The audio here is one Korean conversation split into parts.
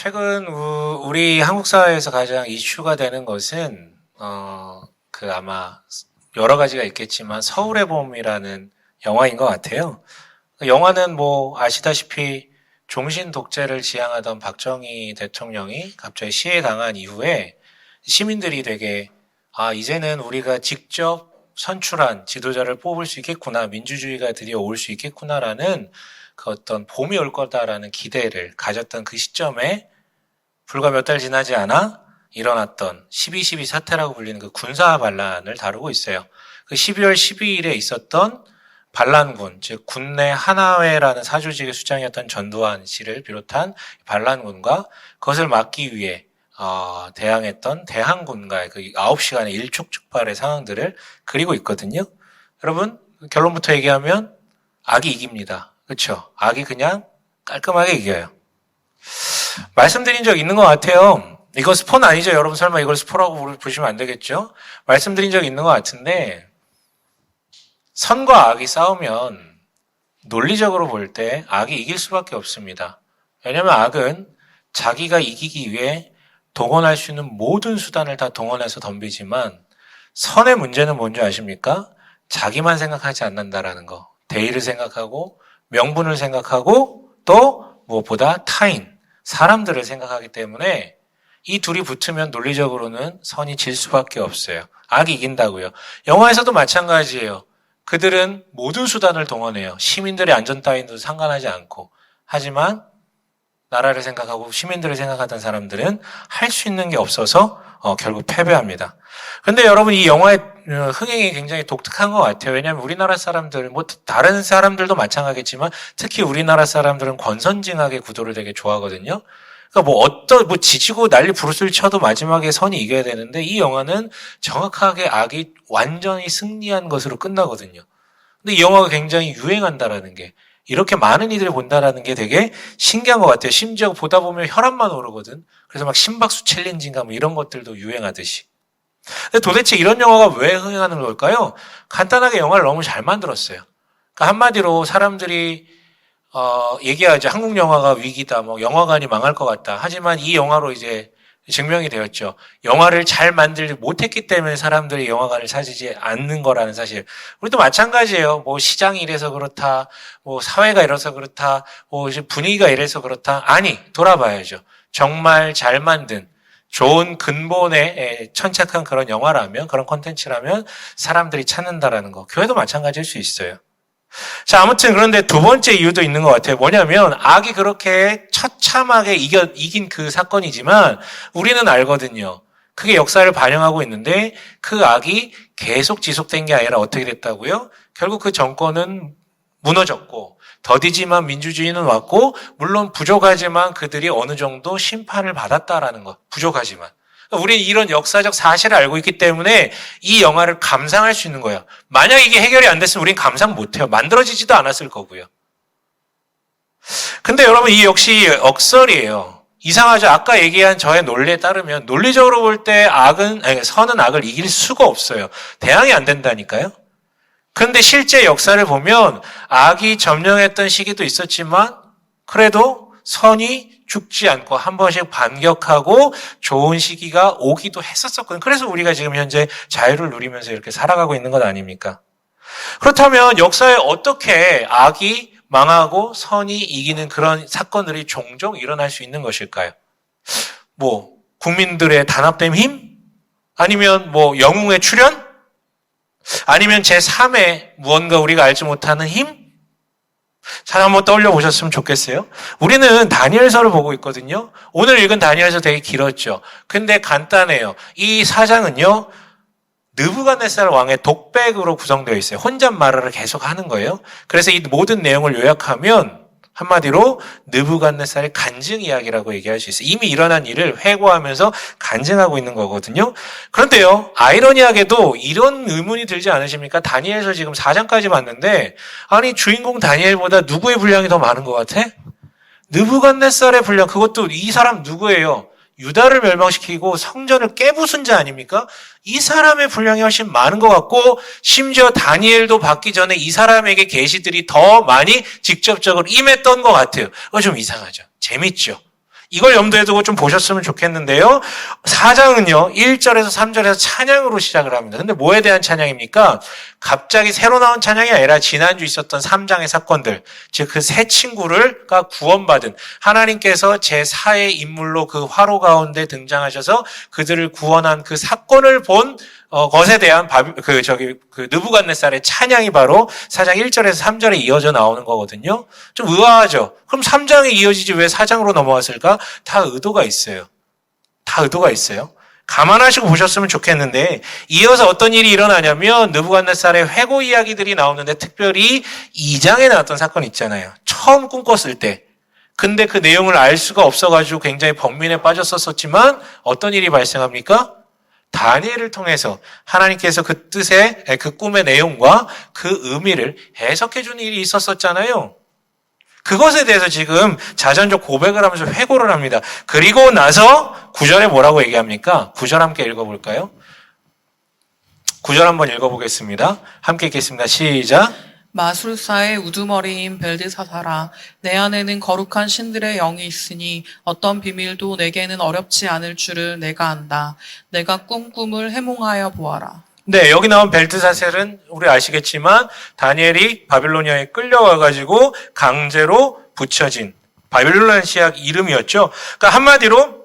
최근 우리 한국 사회에서 가장 이슈가 되는 것은 아마 여러 가지가 있겠지만 서울의 봄이라는 영화인 것 같아요. 그 영화는 뭐 아시다시피 종신 독재를 지향하던 박정희 대통령이 갑자기 시해당한 이후에 시민들이 되게 이제는 우리가 직접 선출한 지도자를 뽑을 수 있겠구나, 민주주의가 드디어 올 수 있겠구나라는 그 어떤 봄이 올 거다라는 기대를 가졌던 그 시점에 불과 몇 달 지나지 않아 일어났던 12.12 사태라고 불리는 그 군사 반란을 다루고 있어요. 그 12월 12일에 있었던 반란군, 즉 군내 하나회라는 사조직의 수장이었던 전두환 씨를 비롯한 반란군과 그것을 막기 위해 대항했던 대항군과의 그 9시간의 일촉즉발의 상황들을 그리고 있거든요. 여러분, 결론부터 얘기하면 악이 이깁니다. 그렇죠? 악이 그냥 깔끔하게 이겨요. 말씀드린 적 있는 것 같아요. 이거 스포는 아니죠. 여러분 설마 이걸 스포라고 보시면 안 되겠죠? 말씀드린 적 있는 것 같은데 선과 악이 싸우면 논리적으로 볼 때 악이 이길 수밖에 없습니다. 왜냐하면 악은 자기가 이기기 위해 동원할 수 있는 모든 수단을 다 동원해서 덤비지만 선의 문제는 뭔지 아십니까? 자기만 생각하지 않는다라는 거. 대의를 생각하고 명분을 생각하고 또 무엇보다 타인, 사람들을 생각하기 때문에 이 둘이 붙으면 논리적으로는 선이 질 수밖에 없어요. 악이 이긴다고요. 영화에서도 마찬가지예요. 그들은 모든 수단을 동원해요. 시민들의 안전 따윈도 상관하지 않고. 하지만 나라를 생각하고 시민들을 생각하던 사람들은 할 수 있는 게 없어서 결국 패배합니다. 그런데 여러분 이 영화의 흥행이 굉장히 독특한 것 같아요. 왜냐하면 우리나라 사람들, 뭐 다른 사람들도 마찬가지겠지만 특히 우리나라 사람들은 권선징악의 구도를 되게 좋아하거든요. 그러니까 뭐 지지고 난리 부르스를 쳐도 마지막에 선이 이겨야 되는데 이 영화는 정확하게 악이 완전히 승리한 것으로 끝나거든요. 근데 이 영화가 굉장히 유행한다라는 게 이렇게 많은 이들이 본다라는 게 되게 신기한 것 같아요. 심지어 보다 보면 혈압만 오르거든. 그래서 막 심박수 챌린지인가 뭐 이런 것들도 유행하듯이. 근데 도대체 이런 영화가 왜 흥행하는 걸까요? 간단하게 영화를 너무 잘 만들었어요. 그러니까 한마디로 사람들이 얘기하죠. 한국 영화가 위기다. 뭐 영화관이 망할 것 같다. 하지만 이 영화로 이제 증명이 되었죠. 영화를 잘 만들지 못했기 때문에 사람들이 영화관을 찾지 않는 거라는 사실. 우리도 마찬가지예요. 뭐 시장이 이래서 그렇다. 뭐 사회가 이래서 그렇다. 뭐 분위기가 이래서 그렇다. 아니, 돌아봐야죠. 정말 잘 만든 좋은 근본에 천착한 그런 영화라면, 그런 콘텐츠라면 사람들이 찾는다라는 거. 교회도 마찬가지일 수 있어요. 자, 아무튼 그런데 두 번째 이유도 있는 것 같아요. 뭐냐면 악이 그렇게 처참하게 이긴 그 사건이지만 우리는 알거든요. 그게 역사를 반영하고 있는데 그 악이 계속 지속된 게 아니라 어떻게 됐다고요? 결국 그 정권은 무너졌고 더디지만 민주주의는 왔고 물론 부족하지만 그들이 어느 정도 심판을 받았다라는 거. 부족하지만. 우리는 이런 역사적 사실을 알고 있기 때문에 이 영화를 감상할 수 있는 거예요. 만약 이게 해결이 안 됐으면 우린 감상 못해요. 만들어지지도 않았을 거고요. 근데 여러분 이 역시 억설이에요. 이상하죠? 아까 얘기한 저의 논리에 따르면 논리적으로 볼 때 선은 악을 이길 수가 없어요. 대항이 안 된다니까요. 그런데 실제 역사를 보면 악이 점령했던 시기도 있었지만 그래도 선이 죽지 않고 한 번씩 반격하고 좋은 시기가 오기도 했었거든요. 그래서 우리가 지금 현재 자유를 누리면서 이렇게 살아가고 있는 것 아닙니까? 그렇다면 역사에 어떻게 악이 망하고 선이 이기는 그런 사건들이 종종 일어날 수 있는 것일까요? 뭐 국민들의 단합된 힘? 아니면 뭐 영웅의 출현? 아니면 제3의 무언가 우리가 알지 못하는 힘? 잘 한번 떠올려 보셨으면 좋겠어요. 우리는 다니엘서를 보고 있거든요. 오늘 읽은 다니엘서 되게 길었죠. 근데 간단해요. 이 사장은요. 느부갓네살 왕의 독백으로 구성되어 있어요. 혼잣말을 계속 하는 거예요. 그래서 이 모든 내용을 요약하면 한마디로 느부갓네살의 간증 이야기라고 얘기할 수 있어요. 이미 일어난 일을 회고하면서 간증하고 있는 거거든요. 그런데요, 아이러니하게도 이런 의문이 들지 않으십니까? 다니엘서 지금 4장까지 봤는데 아니 주인공 다니엘보다 누구의 분량이 더 많은 것 같아? 느부갓네살의 분량, 그것도 이 사람 누구예요? 유다를 멸망시키고 성전을 깨부순 자 아닙니까? 이 사람의 분량이 훨씬 많은 것 같고 심지어 다니엘도 받기 전에 이 사람에게 계시들이 더 많이 직접적으로 임했던 것 같아요. 좀 이상하죠. 재밌죠. 이걸 염두에 두고 좀 보셨으면 좋겠는데요. 4장은요, 1절에서 3절에서 찬양으로 시작을 합니다. 근데 뭐에 대한 찬양입니까? 갑자기 새로 나온 찬양이 아니라 지난주 있었던 3장의 사건들, 즉 그 세 친구가 구원받은 하나님께서 제4의 인물로 그 화로 가운데 등장하셔서 그들을 구원한 그 사건을 본 것에 대한 느부갓네살의 찬양이 바로 4장 1절에서 3절에 이어져 나오는 거거든요. 좀 의아하죠? 그럼 3장에 이어지지 왜 4장으로 넘어갔을까? 다 의도가 있어요. 다 의도가 있어요. 감안하시고 보셨으면 좋겠는데, 이어서 어떤 일이 일어나냐면 느부갓네살의 회고 이야기들이 나오는데, 특별히 2장에 나왔던 사건 있잖아요. 처음 꿈꿨을 때. 근데 그 내용을 알 수가 없어가지고 굉장히 번민에 빠졌었지만 어떤 일이 발생합니까? 다니엘을 통해서 하나님께서 그 뜻의, 그 꿈의 내용과 그 의미를 해석해 주는 일이 있었었잖아요. 그것에 대해서 지금 자전적 고백을 하면서 회고를 합니다. 그리고 나서 9절에 뭐라고 얘기합니까? 9절 함께 읽어볼까요? 9절 한번 읽어보겠습니다. 함께 읽겠습니다. 시작. 마술사의 우두머리인 벨드사사라, 내 안에는 거룩한 신들의 영이 있으니 어떤 비밀도 내게는 어렵지 않을 줄을 내가 안다. 내가 꿈을 해몽하여 보아라. 네, 여기 나온 벨드사셀은 우리 아시겠지만 다니엘이 바빌로니아에 끌려와가지고 강제로 붙여진 바빌로니아 시약 이름이었죠. 그러니까 한마디로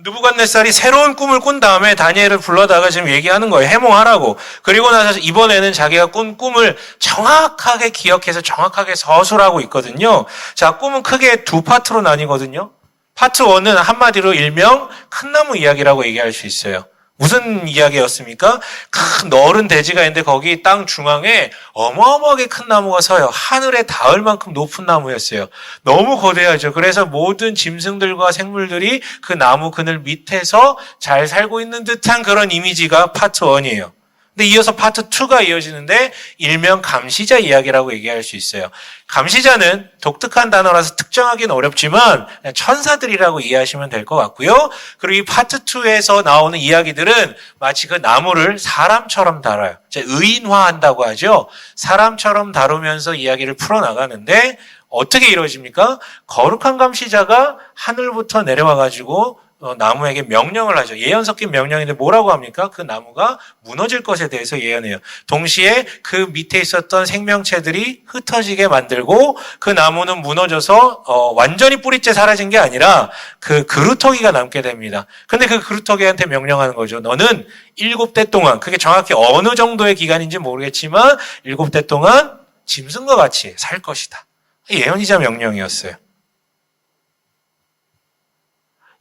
느부갓네살이 새로운 꿈을 꾼 다음에 다니엘을 불러다가 지금 얘기하는 거예요. 해몽하라고. 그리고 나서 이번에는 자기가 꾼 꿈을 정확하게 기억해서 정확하게 서술하고 있거든요. 자, 꿈은 크게 두 파트로 나뉘거든요. 파트 1은 한마디로 일명 큰 나무 이야기라고 얘기할 수 있어요. 무슨 이야기였습니까? 큰 너른 대지가 있는데 거기 땅 중앙에 어마어마하게 큰 나무가 서요. 하늘에 닿을 만큼 높은 나무였어요. 너무 거대하죠. 그래서 모든 짐승들과 생물들이 그 나무 그늘 밑에서 잘 살고 있는 듯한 그런 이미지가 파트 1이에요. 근데 이어서 파트 2가 이어지는데 일명 감시자 이야기라고 얘기할 수 있어요. 감시자는 독특한 단어라서 특정하기는 어렵지만 천사들이라고 이해하시면 될 것 같고요. 그리고 이 파트 2에서 나오는 이야기들은 마치 그 나무를 사람처럼 다뤄요. 의인화한다고 하죠. 사람처럼 다루면서 이야기를 풀어나가는데 어떻게 이루어집니까? 거룩한 감시자가 하늘부터 내려와가지고 나무에게 명령을 하죠. 예언 섞인 명령인데 뭐라고 합니까? 그 나무가 무너질 것에 대해서 예언해요. 동시에 그 밑에 있었던 생명체들이 흩어지게 만들고 그 나무는 무너져서 완전히 뿌리째 사라진 게 아니라 그 그루터기가 남게 됩니다. 근데 그 그루터기한테 명령하는 거죠. 너는 7대 동안, 그게 정확히 어느 정도의 기간인지 모르겠지만 7대 동안 짐승과 같이 살 것이다. 예언이자 명령이었어요.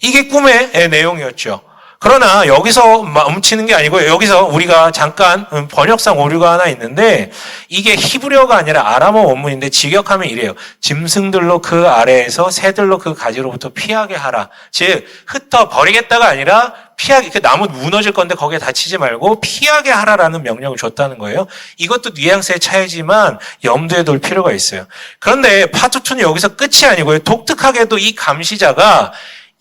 이게 꿈의 내용이었죠. 그러나 여기서 멈추는 게 아니고 여기서 우리가 잠깐 번역상 오류가 하나 있는데 이게 히브리어가 아니라 아람어 원문인데 직역하면 이래요. 짐승들로 그 아래에서 새들로 그 가지로부터 피하게 하라. 즉 흩어 버리겠다가 아니라 피하게, 그 나무 무너질 건데 거기에 다치지 말고 피하게 하라라는 명령을 줬다는 거예요. 이것도 뉘앙스의 차이지만 염두에 둘 필요가 있어요. 그런데 파트 2는 여기서 끝이 아니고요. 독특하게도 이 감시자가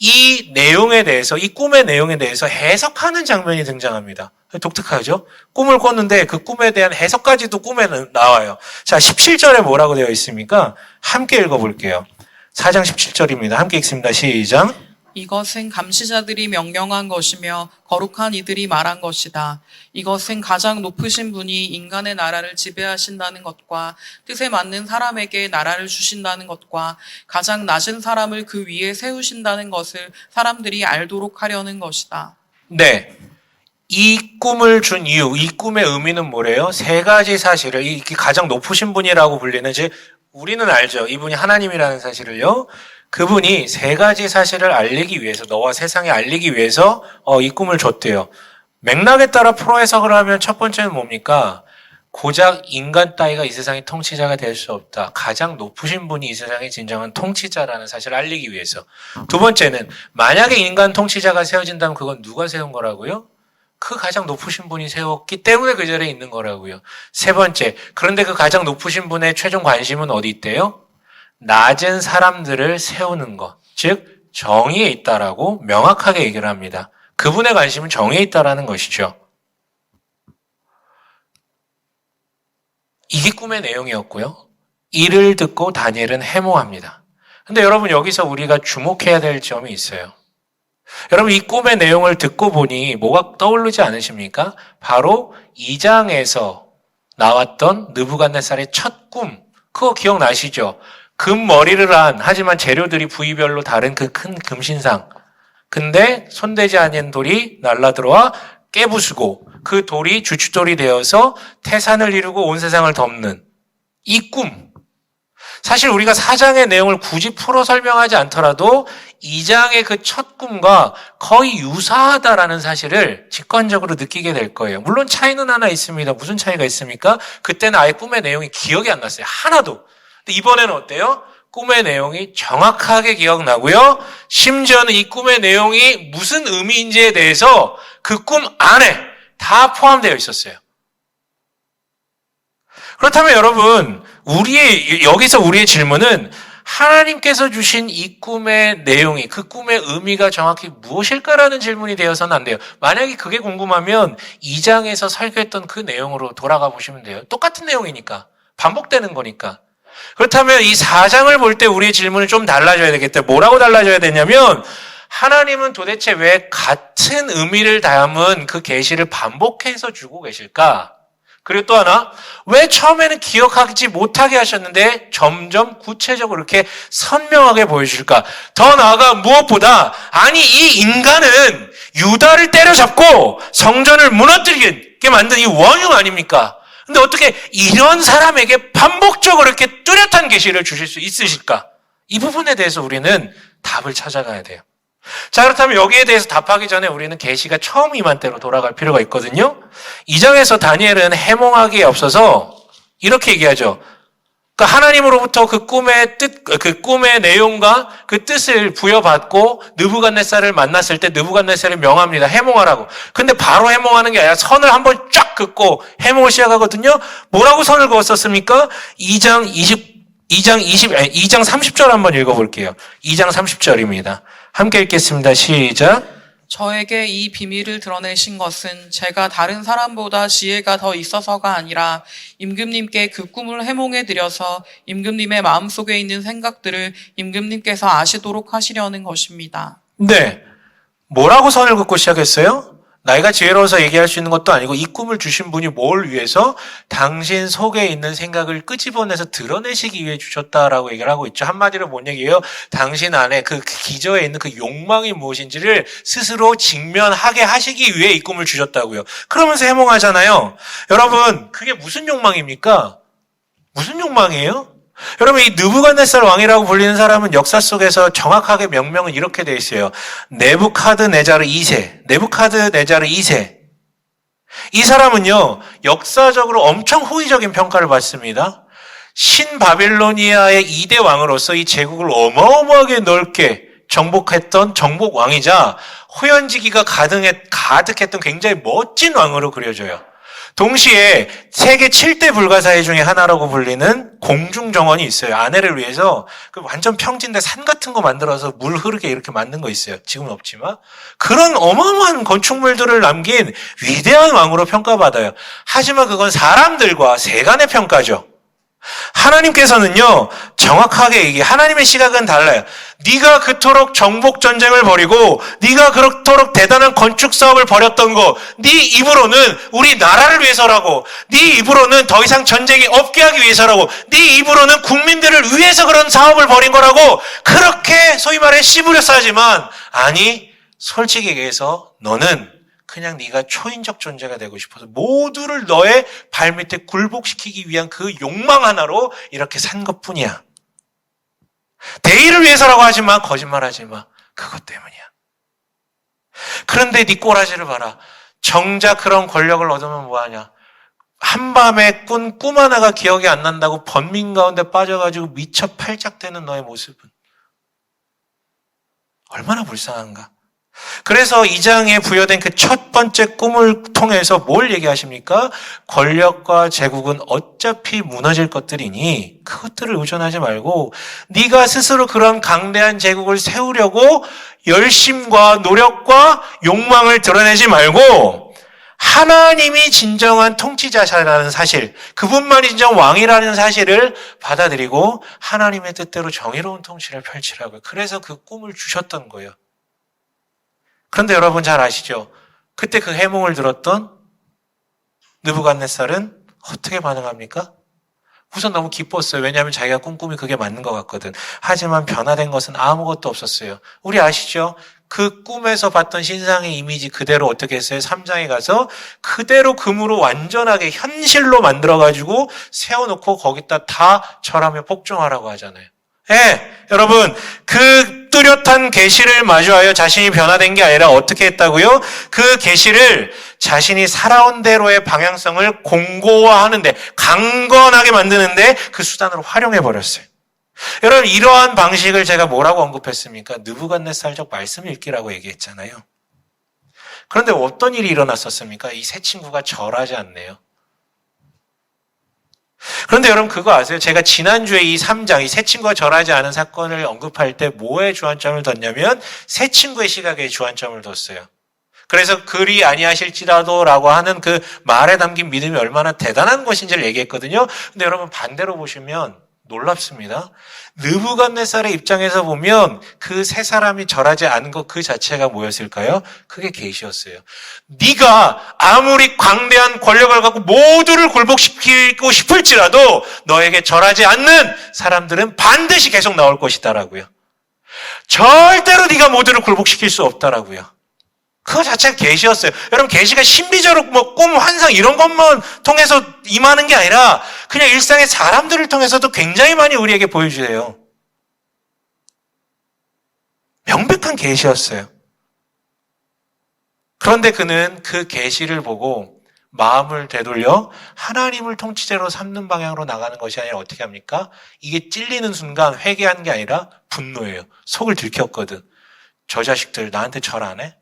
이 내용에 대해서, 이 꿈의 내용에 대해서 해석하는 장면이 등장합니다. 독특하죠? 꿈을 꿨는데 그 꿈에 대한 해석까지도 꿈에 나와요. 자, 17절에 뭐라고 되어 있습니까? 함께 읽어볼게요. 4장 17절입니다. 함께 읽습니다. 시작. 이것은 감시자들이 명령한 것이며 거룩한 이들이 말한 것이다. 이것은 가장 높으신 분이 인간의 나라를 지배하신다는 것과 뜻에 맞는 사람에게 나라를 주신다는 것과 가장 낮은 사람을 그 위에 세우신다는 것을 사람들이 알도록 하려는 것이다. 네. 이 꿈을 준 이유, 이 꿈의 의미는 뭐래요? 세 가지 사실을, 이 가장 높으신 분이라고 불리는, 즉 우리는 알죠. 이분이 하나님이라는 사실을요. 그분이 세 가지 사실을 알리기 위해서, 너와 세상에 알리기 위해서 이 꿈을 줬대요. 맥락에 따라 풀어 해석을 하면 첫 번째는 뭡니까? 고작 인간 따위가 이 세상의 통치자가 될 수 없다. 가장 높으신 분이 이 세상의 진정한 통치자라는 사실을 알리기 위해서. 두 번째는 만약에 인간 통치자가 세워진다면 그건 누가 세운 거라고요? 그 가장 높으신 분이 세웠기 때문에 그 자리에 있는 거라고요. 세 번째, 그런데 그 가장 높으신 분의 최종 관심은 어디 있대요? 낮은 사람들을 세우는 것, 즉 정의에 있다라고 명확하게 얘기를 합니다. 그분의 관심은 정의에 있다라는 것이죠. 이게 꿈의 내용이었고요. 이를 듣고 다니엘은 해몽합니다. 근데 여러분 여기서 우리가 주목해야 될 점이 있어요. 여러분 이 꿈의 내용을 듣고 보니 뭐가 떠오르지 않으십니까? 바로 2장에서 나왔던 느부갓네살의 첫 꿈. 그거 기억나시죠? 금머리를 한 하지만 재료들이 부위별로 다른 그 큰 금신상. 근데 손대지 않은 돌이 날라들어와 깨부수고 그 돌이 주춧돌이 되어서 태산을 이루고 온 세상을 덮는 이 꿈. 사실 우리가 4장의 내용을 굳이 풀어 설명하지 않더라도 2장의 그 첫 꿈과 거의 유사하다라는 사실을 직관적으로 느끼게 될 거예요. 물론 차이는 하나 있습니다. 무슨 차이가 있습니까? 그때는 아예 꿈의 내용이 기억이 안 났어요. 하나도. 근데 이번에는 어때요? 꿈의 내용이 정확하게 기억나고요. 심지어는 이 꿈의 내용이 무슨 의미인지에 대해서 그 꿈 안에 다 포함되어 있었어요. 그렇다면 여러분, 여기서 우리의 질문은 하나님께서 주신 이 꿈의 내용이, 그 꿈의 의미가 정확히 무엇일까라는 질문이 되어서는 안 돼요. 만약에 그게 궁금하면 2장에서 설교했던 그 내용으로 돌아가 보시면 돼요. 똑같은 내용이니까. 반복되는 거니까. 그렇다면 이 4장을 볼 때 우리의 질문은 좀 달라져야 되겠다. 뭐라고 달라져야 되냐면 하나님은 도대체 왜 같은 의미를 담은 그 계시를 반복해서 주고 계실까? 그리고 또 하나, 왜 처음에는 기억하지 못하게 하셨는데 점점 구체적으로 이렇게 선명하게 보여줄까? 더 나아가 무엇보다, 아니 이 인간은 유다를 때려잡고 성전을 무너뜨리게 만든 이 원흉 아닙니까? 근데 어떻게 이런 사람에게 반복적으로 이렇게 뚜렷한 계시를 주실 수 있으실까? 이 부분에 대해서 우리는 답을 찾아가야 돼요. 자, 그렇다면 여기에 대해서 답하기 전에 우리는 계시가 처음 임한 때로 돌아갈 필요가 있거든요. 2장에서 다니엘은 해몽하기에 앞서서 이렇게 얘기하죠. 그러니까 하나님으로부터 그 꿈의 뜻, 그 꿈의 내용과 그 뜻을 부여받고 느부갓네살을 만났을 때 느부갓네살이 명합니다. 해몽하라고. 근데 바로 해몽하는 게 아니라 선을 한번 쫙 긋고 해몽을 시작하거든요. 뭐라고 선을 그었었습니까? 2장 30절 한번 읽어볼게요. 2장 30절입니다. 함께 읽겠습니다. 시작. 저에게 이 비밀을 드러내신 것은 제가 다른 사람보다 지혜가 더 있어서가 아니라 임금님께 그 꿈을 해몽해 드려서 임금님의 마음속에 있는 생각들을 임금님께서 아시도록 하시려는 것입니다. 네. 뭐라고 선을 긋고 시작했어요? 나이가 지혜로워서 얘기할 수 있는 것도 아니고 이 꿈을 주신 분이 뭘 위해서? 당신 속에 있는 생각을 끄집어내서 드러내시기 위해 주셨다라고 얘기를 하고 있죠. 한마디로 뭔 얘기예요? 당신 안에 그 기저에 있는 그 욕망이 무엇인지를 스스로 직면하게 하시기 위해 이 꿈을 주셨다고요. 그러면서 해몽하잖아요. 여러분, 그게 무슨 욕망입니까? 무슨 욕망이에요? 여러분, 이 느부갓네살 왕이라고 불리는 사람은 역사 속에서 정확하게 명명은 이렇게 돼 있어요. 네부카드네자르 2세. 이 사람은요, 역사적으로 엄청 호의적인 평가를 받습니다. 신바빌로니아의 2대 왕으로서 이 제국을 어마어마하게 넓게 정복했던 정복 왕이자 호연지기가 가득했던 굉장히 멋진 왕으로 그려져요. 동시에 세계 7대 불가사의 중에 하나라고 불리는 공중정원이 있어요. 아내를 위해서 그 완전 평지인데 산 같은 거 만들어서 물 흐르게 이렇게 만든 거 있어요. 지금은 없지만 그런 어마어마한 건축물들을 남긴 위대한 왕으로 평가받아요. 하지만 그건 사람들과 세간의 평가죠. 하나님께서는요, 정확하게 하나님의 시각은 달라요. 네가 그토록 정복 전쟁을 벌이고 네가 그토록 대단한 건축 사업을 벌였던 거, 네 입으로는 우리 나라를 위해서라고, 네 입으로는 더 이상 전쟁이 없게 하기 위해서라고, 네 입으로는 국민들을 위해서 그런 사업을 벌인 거라고 그렇게 소위 말해 씨부려서 하지만, 아니 솔직히 얘기해서 너는 그냥 네가 초인적 존재가 되고 싶어서 모두를 너의 발밑에 굴복시키기 위한 그 욕망 하나로 이렇게 산 것뿐이야. 대의를 위해서라고 하지 마. 거짓말하지 마. 그것 때문이야. 그런데 네 꼬라지를 봐라. 정작 그런 권력을 얻으면 뭐하냐. 한밤에 꾼 꿈 하나가 기억이 안 난다고 번민 가운데 빠져가지고 미쳐 팔짝대는 너의 모습은 얼마나 불쌍한가. 그래서 2장에 부여된 그 첫 번째 꿈을 통해서 뭘 얘기하십니까? 권력과 제국은 어차피 무너질 것들이니 그것들을 의존하지 말고 네가 스스로 그런 강대한 제국을 세우려고 열심과 노력과 욕망을 드러내지 말고 하나님이 진정한 통치자라는 사실, 그분만이 진정 왕이라는 사실을 받아들이고 하나님의 뜻대로 정의로운 통치를 펼치라고요. 그래서 그 꿈을 주셨던 거예요. 그런데 여러분 잘 아시죠? 그때 그 해몽을 들었던 느부갓네살은 어떻게 반응합니까? 우선 너무 기뻤어요. 왜냐하면 자기가 꿈이 그게 맞는 것 같거든. 하지만 변화된 것은 아무것도 없었어요. 우리 아시죠? 그 꿈에서 봤던 신상의 이미지 그대로 어떻게 했어요? 3장에 가서 그대로 금으로 완전하게 현실로 만들어가지고 세워놓고 거기다 다 절하며 복종하라고 하잖아요. 예, 여러분, 그 뚜렷한 계시를 마주하여 자신이 변화된 게 아니라 어떻게 했다고요? 그 계시를 자신이 살아온 대로의 방향성을 공고화하는데, 강건하게 만드는데 그 수단으로 활용해 버렸어요. 여러분, 이러한 방식을 제가 뭐라고 언급했습니까? 느부갓네살적 말씀 읽기라고 얘기했잖아요. 그런데 어떤 일이 일어났었습니까? 이 세 친구가 절하지 않네요. 그런데 여러분 그거 아세요? 제가 지난주에 이 3장, 이 세 친구가 절하지 않은 사건을 언급할 때 뭐에 주안점을 뒀냐면 세 친구의 시각에 주안점을 뒀어요. 그래서 그리 아니하실지라도 라고 하는 그 말에 담긴 믿음이 얼마나 대단한 것인지를 얘기했거든요. 근데 여러분 반대로 보시면 놀랍습니다. 느부갓네살의 입장에서 보면 그 세 사람이 절하지 않은 것 그 자체가 뭐였을까요? 그게 계시였어요. 네가 아무리 광대한 권력을 갖고 모두를 굴복시키고 싶을지라도 너에게 절하지 않는 사람들은 반드시 계속 나올 것이다라고요. 절대로 네가 모두를 굴복시킬 수 없다라고요. 그거 자체가 계시였어요. 여러분 계시가 신비적으로 뭐 꿈, 환상 이런 것만 통해서 임하는 게 아니라 그냥 일상의 사람들을 통해서도 굉장히 많이 우리에게 보여주세요. 명백한 계시였어요. 그런데 그는 그 계시를 보고 마음을 되돌려 하나님을 통치자로 삼는 방향으로 나가는 것이 아니라 어떻게 합니까? 이게 찔리는 순간 회개한 게 아니라 분노예요. 속을 들켰거든. 저 자식들 나한테 절 안 해?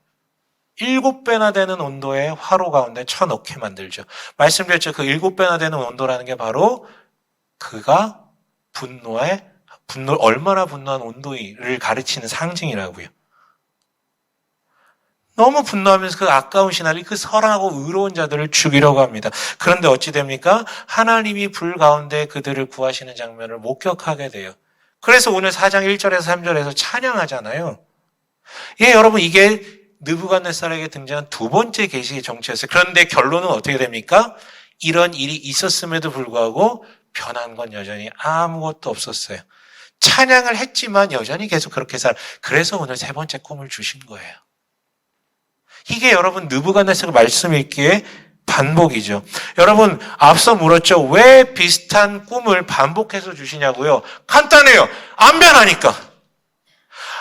7배나 되는 온도의 화로 가운데 쳐넣게 만들죠. 말씀드렸죠. 그 7배나 되는 온도라는 게 바로 그가 얼마나 분노한 온도를 가르치는 상징이라고요. 너무 분노하면서 그 아까운 신하를 그 선하고 의로운 자들을 죽이려고 합니다. 그런데 어찌 됩니까? 하나님이 불 가운데 그들을 구하시는 장면을 목격하게 돼요. 그래서 오늘 4장 1절에서 3절에서 찬양하잖아요. 예, 여러분 이게 느부갓네살에게 등장한 두 번째 계시의 정체였어요. 그런데 결론은 어떻게 됩니까? 이런 일이 있었음에도 불구하고 변한 건 여전히 아무것도 없었어요. 찬양을 했지만 여전히 계속 그렇게 그래서 오늘 세 번째 꿈을 주신 거예요. 이게 여러분 느부갓네살 말씀 읽기에 반복이죠. 여러분 앞서 물었죠. 왜 비슷한 꿈을 반복해서 주시냐고요. 간단해요. 안 변하니까.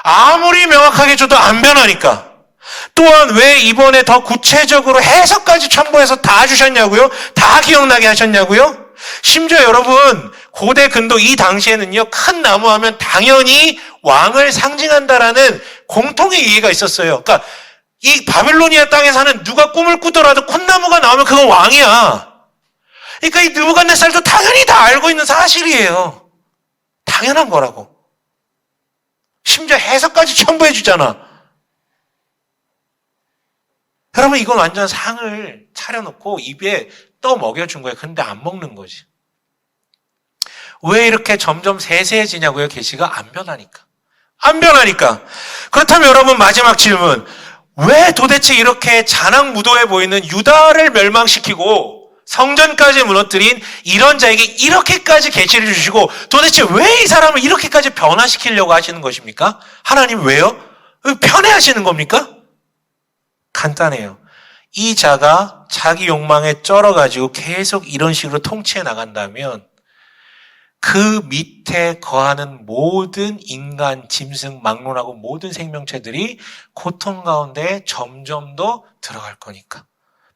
아무리 명확하게 줘도 안 변하니까. 또한 왜 이번에 더 구체적으로 해석까지 첨부해서 다 주셨냐고요? 다 기억나게 하셨냐고요? 심지어 여러분 고대 근동 이 당시에는요 큰 나무 하면 당연히 왕을 상징한다라는 공통의 이해가 있었어요. 그러니까 이 바빌로니아 땅에 사는 누가 꿈을 꾸더라도 콧나무가 나오면 그건 왕이야. 그러니까 이 느부갓네살도 당연히 다 알고 있는 사실이에요. 당연한 거라고. 심지어 해석까지 첨부해 주잖아. 여러분 이건 완전 상을 차려놓고 입에 떠 먹여준 거예요. 근데 안 먹는 거지. 왜 이렇게 점점 세세해지냐고요? 계시가 안 변하니까. 안 변하니까. 그렇다면 여러분 마지막 질문. 왜 도대체 이렇게 잔악무도해 보이는 유다를 멸망시키고 성전까지 무너뜨린 이런 자에게 이렇게까지 계시를 주시고 도대체 왜 이 사람을 이렇게까지 변화시키려고 하시는 것입니까? 하나님 왜요? 편애하시는 겁니까? 간단해요. 이 자가 자기 욕망에 쩔어가지고 계속 이런 식으로 통치해 나간다면 그 밑에 거하는 모든 인간, 짐승, 막론하고 모든 생명체들이 고통 가운데 점점 더 들어갈 거니까.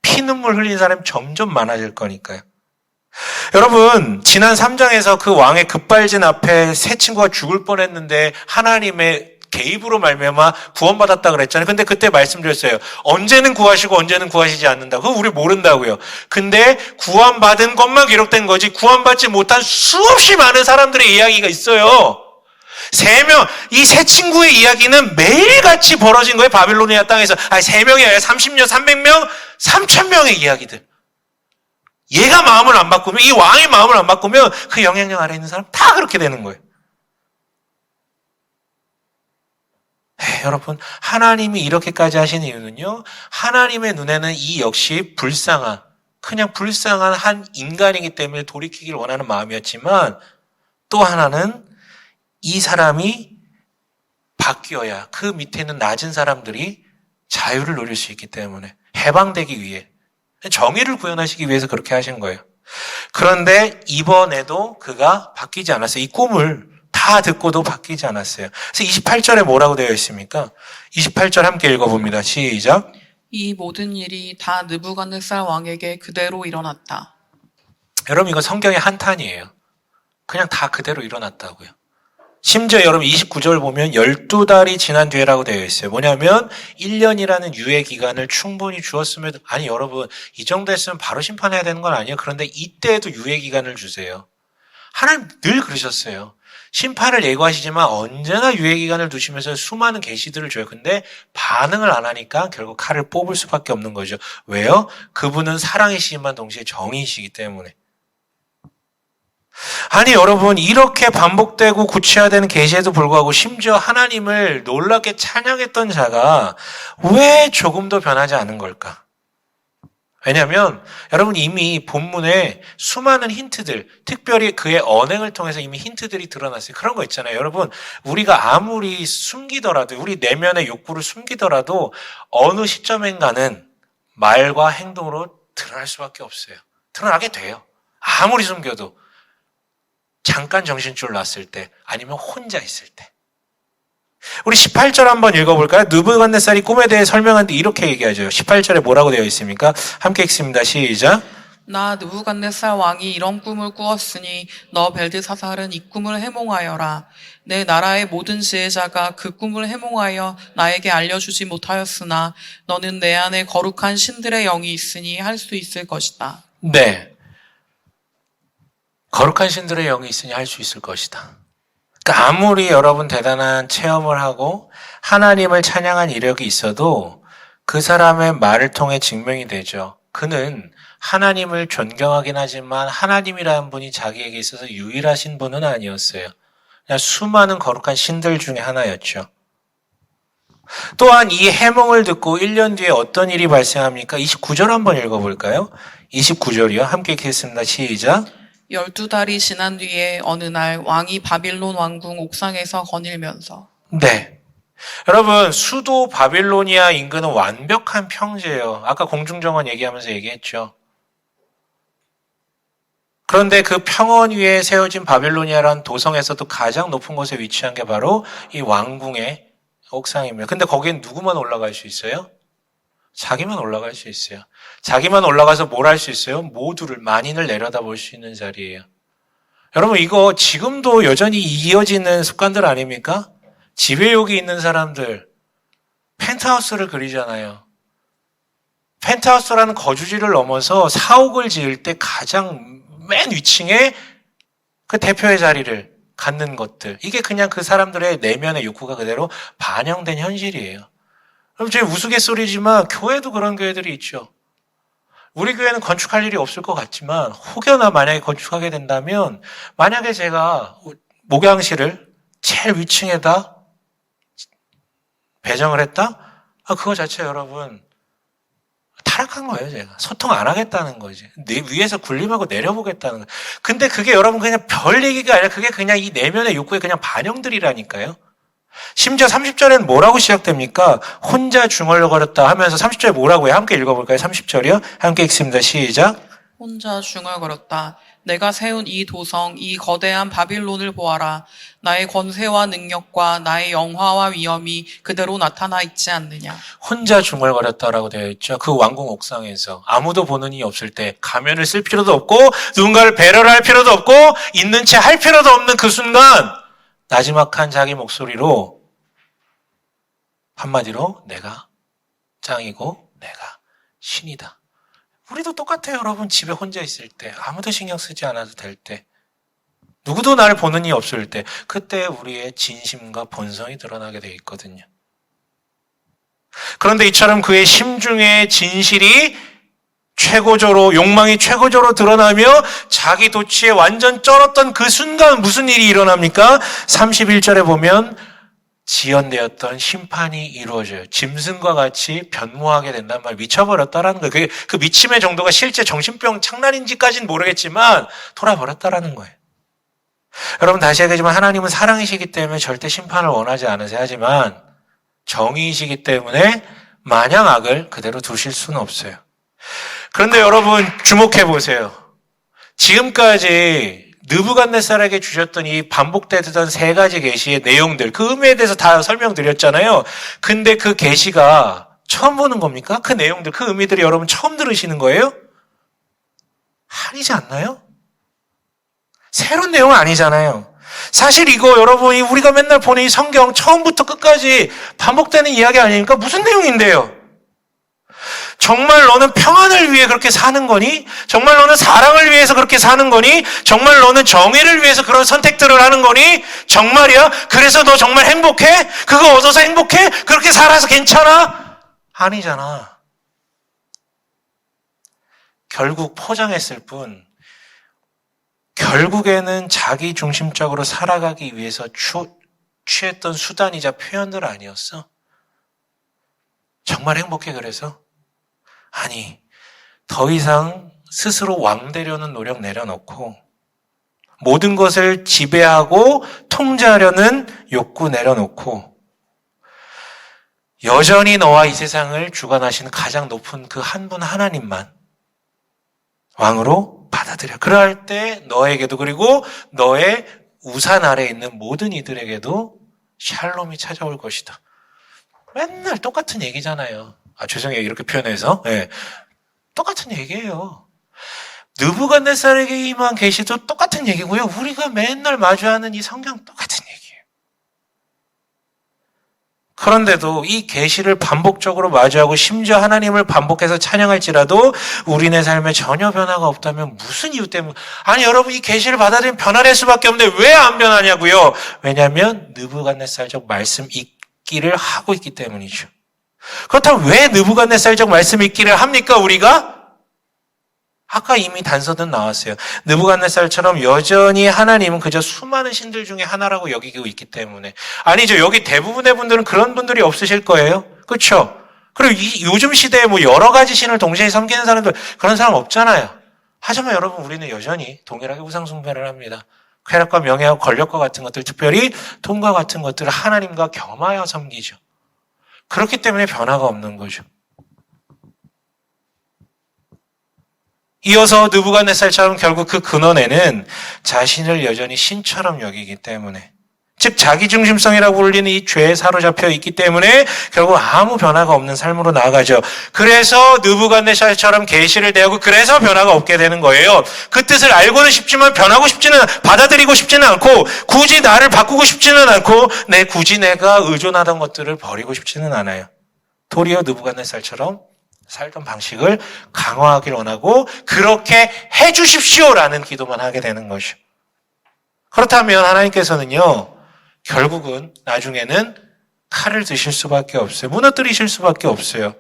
피눈물 흘린 사람이 점점 많아질 거니까요. 여러분 지난 3장에서 그 왕의 급발진 앞에 세 친구가 죽을 뻔했는데 하나님의 개입으로 말미암아 구원받았다 그랬잖아요. 근데 그때 말씀드렸어요. 언제는 구하시고 언제는 구하시지 않는다. 그거 우리 모른다고요. 근데 구원받은 것만 기록된 거지 구원받지 못한 수없이 많은 사람들의 이야기가 있어요. 이 세 친구의 이야기는 매일같이 벌어진 거예요. 바빌로니아 땅에서. 아니, 3명이 아니라 30명, 300명, 3,000명의 이야기들. 얘가 마음을 안 바꾸면, 이 왕의 마음을 안 바꾸면 그 영향력 아래 있는 사람 다 그렇게 되는 거예요. 여러분, 하나님이 이렇게까지 하신 이유는요, 하나님의 눈에는 이 역시 그냥 불쌍한 한 인간이기 때문에 돌이키기를 원하는 마음이었지만, 또 하나는 이 사람이 바뀌어야 그 밑에 있는 낮은 사람들이 자유를 누릴 수 있기 때문에, 해방되기 위해, 정의를 구현하시기 위해서 그렇게 하신 거예요. 그런데 이번에도 그가 바뀌지 않았어요. 이 꿈을 다 듣고도 바뀌지 않았어요. 그래서 28절에 뭐라고 되어 있습니까? 28절 함께 읽어봅니다. 시작. 이 모든 일이 다 느부갓네살 왕에게 그대로 일어났다. 여러분, 이거 성경의 한탄이에요. 그냥 다 그대로 일어났다고요. 심지어 여러분 29절 보면 12달이 지난 뒤에라고 되어 있어요. 뭐냐면 1년이라는 유예 기간을 충분히 주었음에도, 아니 여러분, 이 정도 했으면 바로 심판해야 되는 건 아니에요. 그런데 이때에도 유예 기간을 주세요. 하나님 늘 그러셨어요. 심판을 예고하시지만 언제나 유예 기간을 두시면서 수많은 계시들을 줘요. 근데 반응을 안 하니까 결국 칼을 뽑을 수밖에 없는 거죠. 왜요? 그분은 사랑이시지만 동시에 정의이시기 때문에. 아니 여러분, 이렇게 반복되고 구체화되는 계시에도 불구하고 심지어 하나님을 놀랍게 찬양했던 자가 왜 조금도 변하지 않은 걸까? 왜냐하면 여러분, 이미 본문에 수많은 힌트들, 특별히 그의 언행을 통해서 이미 힌트들이 드러났어요. 그런 거 있잖아요. 여러분, 우리가 아무리 숨기더라도, 우리 내면의 욕구를 숨기더라도 어느 시점인가는 말과 행동으로 드러날 수밖에 없어요. 드러나게 돼요. 아무리 숨겨도. 잠깐 정신줄 놨을 때, 아니면 혼자 있을 때. 우리 18절 한번 읽어볼까요? 느부갓네살이 꿈에 대해 설명하는데 이렇게 얘기하죠. 18절에 뭐라고 되어 있습니까? 함께 읽습니다. 시작. 나 느부갓네살 왕이 이런 꿈을 꾸었으니 너 벨드사살은 이 꿈을 해몽하여라. 내 나라의 모든 지혜자가 그 꿈을 해몽하여 나에게 알려주지 못하였으나 너는 내 안에 거룩한 신들의 영이 있으니 할 수 있을 것이다. 네. 거룩한 신들의 영이 있으니 할 수 있을 것이다. 그러니까 아무리 여러분 대단한 체험을 하고 하나님을 찬양한 이력이 있어도 그 사람의 말을 통해 증명이 되죠. 그는 하나님을 존경하긴 하지만 하나님이라는 분이 자기에게 있어서 유일하신 분은 아니었어요. 그냥 수많은 거룩한 신들 중에 하나였죠. 또한 이 해몽을 듣고 1년 뒤에 어떤 일이 발생합니까? 29절 한번 읽어볼까요? 29절이요. 함께 읽겠습니다. 시작. 12달이 지난 뒤에 어느 날 왕이 바빌론 왕궁 옥상에서 거닐면서. 네. 여러분, 수도 바빌로니아 인근은 완벽한 평지예요. 아까 공중정원 얘기하면서 얘기했죠. 그런데 그 평원 위에 세워진 바빌로니아라는 도성에서도 가장 높은 곳에 위치한 게 바로 이 왕궁의 옥상입니다. 근데 거기엔 누구만 올라갈 수 있어요? 자기만 올라갈 수 있어요. 자기만 올라가서 뭘 할 수 있어요? 만인을 내려다볼 수 있는 자리예요. 여러분, 이거 지금도 여전히 이어지는 습관들 아닙니까? 지배욕이 있는 사람들 펜트하우스를 그리잖아요. 펜트하우스라는 거주지를 넘어서 사옥을 지을 때 가장 맨 위층에 그 대표의 자리를 갖는 것들, 이게 그냥 그 사람들의 내면의 욕구가 그대로 반영된 현실이에요. 그럼 제 우스갯소리지만 교회도 그런 교회들이 있죠. 우리 교회는 건축할 일이 없을 것 같지만 혹여나 만약에 건축하게 된다면, 만약에 제가 목양실을 제일 위층에다 배정을 했다? 그거 자체 여러분 타락한 거예요. 제가 소통 안 하겠다는 거지. 내 위에서 군림하고 내려보겠다는 거예요. 근데 그게 여러분 그냥 별 얘기가 아니라 그게 그냥 이 내면의 욕구의 그냥 반영들이라니까요. 심지어 30절에는 뭐라고 시작됩니까? 혼자 중얼거렸다 하면서 30절에 뭐라고 해요? 함께 읽어볼까요? 30절이요? 함께 읽습니다. 시작. 혼자 중얼거렸다. 내가 세운 이 도성, 이 거대한 바빌론을 보아라. 나의 권세와 능력과 나의 영화와 위엄이 그대로 나타나 있지 않느냐. 혼자 중얼거렸다라고 되어 있죠. 그 왕궁 옥상에서 아무도 보는 이 없을 때, 가면을 쓸 필요도 없고 누군가를 배려를 할 필요도 없고 있는 채 할 필요도 없는 그 순간, 나지막한 자기 목소리로 한마디로 내가 짱이고 내가 신이다. 우리도 똑같아요. 여러분, 집에 혼자 있을 때, 아무도 신경 쓰지 않아도 될 때, 누구도 나를 보는 이 없을 때, 그때 우리의 진심과 본성이 드러나게 돼 있거든요. 그런데 이처럼 그의 심중의 진실이 최고조로, 욕망이 최고조로 드러나며 자기 도취에 완전 쩔었던 그 순간 무슨 일이 일어납니까? 31절에 보면 지연되었던 심판이 이루어져요. 짐승과 같이 변모하게 된단 말, 미쳐버렸다라는 거예요. 그 미침의 정도가 실제 정신병 장난인지까지는 모르겠지만 돌아버렸다라는 거예요. 여러분 다시 얘기하지만 하나님은 사랑이시기 때문에 절대 심판을 원하지 않으세요. 하지만 정의이시기 때문에 마냥 악을 그대로 두실 수는 없어요. 그런데 여러분 주목해 보세요. 지금까지 느부갓네살에게 주셨던 이 반복되던 세 가지 계시의 내용들, 그 의미에 대해서 다 설명드렸잖아요. 근데 그 계시가 처음 보는 겁니까? 그 내용들, 그 의미들이 여러분 처음 들으시는 거예요? 아니지 않나요? 새로운 내용은 아니잖아요. 사실 이거 여러분이 우리가 맨날 보는 이 성경 처음부터 끝까지 반복되는 이야기 아닙니까? 무슨 내용인데요? 정말 너는 평안을 위해 그렇게 사는 거니? 정말 너는 사랑을 위해서 그렇게 사는 거니? 정말 너는 정의를 위해서 그런 선택들을 하는 거니? 정말이야? 그래서 너 정말 행복해? 그거 얻어서 행복해? 그렇게 살아서 괜찮아? 아니잖아. 결국 포장했을 뿐 결국에는 자기 중심적으로 살아가기 위해서 취했던 수단이자 표현들 아니었어? 정말 행복해 그래서? 아니, 더 이상 스스로 왕되려는 노력 내려놓고 모든 것을 지배하고 통제하려는 욕구 내려놓고 여전히 너와 이 세상을 주관하시는 가장 높은 그 한 분 하나님만 왕으로 받아들여. 그럴 때 너에게도 그리고 너의 우산 아래에 있는 모든 이들에게도 샬롬이 찾아올 것이다. 맨날 똑같은 얘기잖아요. 죄송해요. 이렇게 표현해서. 네. 똑같은 얘기예요. 느부갓네살에게 임한 계시도 똑같은 얘기고요. 우리가 맨날 마주하는 이 성경 똑같은 얘기예요. 그런데도 이 계시를 반복적으로 마주하고 심지어 하나님을 반복해서 찬양할지라도 우리네 삶에 전혀 변화가 없다면 무슨 이유 때문에? 아니 여러분 이 계시를 받아들이면 변화될 수밖에 없는데 왜 안 변하냐고요? 왜냐하면 느부갓네살적 말씀 읽기를 하고 있기 때문이죠. 그렇다면 왜 느부갓네살적 말씀 읽기를 합니까 우리가? 아까 이미 단서는 나왔어요. 느부갓네살처럼 여전히 하나님은 그저 수많은 신들 중에 하나라고 여기고 있기 때문에. 아니죠. 여기 대부분의 분들은 그런 분들이 없으실 거예요. 그렇죠? 그리고 요즘 시대에 뭐 여러 가지 신을 동시에 섬기는 사람들 그런 사람 없잖아요. 하지만 여러분 우리는 여전히 동일하게 우상 숭배를 합니다. 쾌락과 명예와 권력과 같은 것들, 특별히 돈과 같은 것들을 하나님과 겸하여 섬기죠. 그렇기 때문에 변화가 없는 거죠. 이어서 느부갓네살처럼 결국 그 근원에는 자신을 여전히 신처럼 여기기 때문에, 즉 자기중심성이라고 불리는 이 죄에 사로잡혀 있기 때문에 결국 아무 변화가 없는 삶으로 나아가죠. 그래서 느부갓네살처럼 계시를 대하고 그래서 변화가 없게 되는 거예요. 그 뜻을 알고는 싶지만 변하고 싶지는, 받아들이고 싶지는 않고 굳이 나를 바꾸고 싶지는 않고 굳이 내가 의존하던 것들을 버리고 싶지는 않아요. 도리어 느부갓네살처럼 살던 방식을 강화하길 원하고 그렇게 해주십시오라는 기도만 하게 되는 것이죠. 그렇다면 하나님께서는요, 결국은 나중에는 칼을 드실 수밖에 없어요. 무너뜨리실 수밖에 없어요.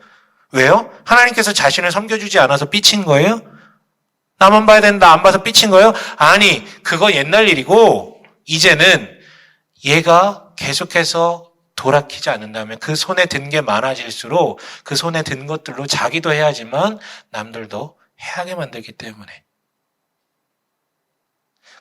왜요? 하나님께서 자신을 섬겨주지 않아서 삐친 거예요? 나만 봐야 된다, 안 봐서 삐친 거예요? 아니, 그거 옛날 일이고 이제는 얘가 계속해서 돌아키지 않는다면 그 손에 든 게 많아질수록 그 손에 든 것들로 자기도 해야지만 남들도 해하게 만들기 때문에.